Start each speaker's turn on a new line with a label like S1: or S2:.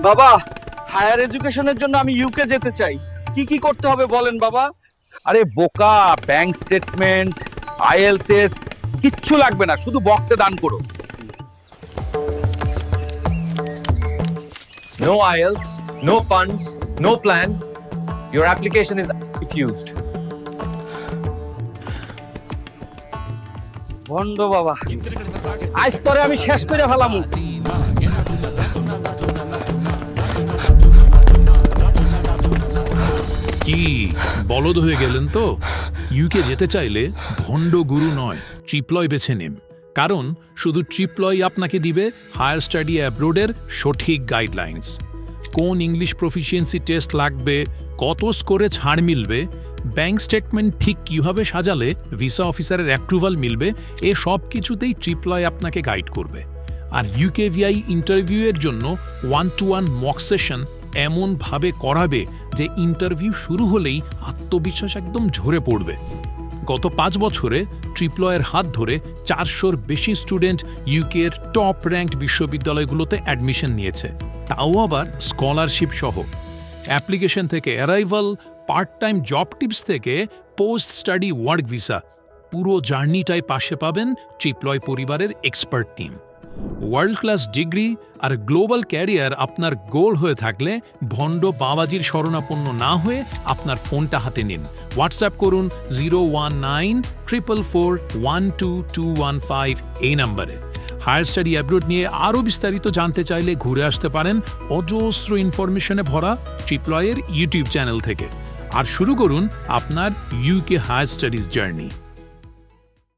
S1: বাবা, হায়ার এডুকেশনের জন্য আমি ইউকে যেতে চাই, কি কি করতে হবে বলেন বাবা?
S2: আরে বোকা, ব্যাংক স্টেটমেন্ট, আইএলটিএস কিচ্ছু লাগবে না, শুধু বক্সে দান করো।
S3: No IELTS, no funds, no plan. Your application is refused.
S1: ভন্ড বাবা, আজ পরে আমি শেষ করে ফেলাম।
S4: কি বলদ হয়ে গেলেন তো? ইউকে যেতে চাইলে ভণ্ড গুরু নয়, ট্রিপলয় বেছে নিন। কারণ শুধু ট্রিপলয় আপনাকে দিবে হায়ার স্টাডি অ্যাব্রোডের সঠিক গাইডলাইন্স। কোন ইংলিশ প্রফিসিয়েন্সি টেস্ট লাগবে, কত স্কোরে ছাড় মিলবে, ব্যাংক স্টেটমেন্ট ঠিক কীভাবে সাজালে ভিসা অফিসারের অ্যাপ্রুভাল মিলবে, এ সব কিছুতেই ট্রিপলয় আপনাকে গাইড করবে। আর ইউকেভিআই ইন্টারভিউয়ের জন্য 1-to-1 মক সেশন এমনভাবে করাবে যে ইন্টারভিউ শুরু হলেই আত্মবিশ্বাস একদম ঝরে পড়বে। গত 5 বছরে ট্রিপলয়ের হাত ধরে 400-র বেশি স্টুডেন্ট ইউকের টপ র্যাঙ্কড বিশ্ববিদ্যালয়গুলোতে অ্যাডমিশন নিয়েছে, তাও আবার স্কলারশিপ সহ। অ্যাপ্লিকেশন থেকে arrival, part time job tips থেকে পোস্ট স্টাডি ওয়ার্ক ভিসা, পুরো জার্নিটাই পাশে পাবেন ট্রিপলয় পরিবারের expert team. World class degree আর গ্লোবাল ক্যারিয়ার আপনার গোল হয়ে থাকলে ভণ্ড বাবাজির শরণাপন্ন না হয়ে আপনার ফোনটা হাতে নিন। হোয়াটসঅ্যাপ করুন 01944412215 এই নাম্বারে। হায়ার স্টাডি অ্যাব্রোড নিয়ে আরও বিস্তারিত জানতে চাইলে ঘুরে আসতে পারেন অজস্র ইনফরমেশনে ভরা ট্রিপলয়ের ইউটিউব চ্যানেল থেকে। আর শুরু করুন আপনার ইউকে হায়ার স্টাডিজ জার্নি।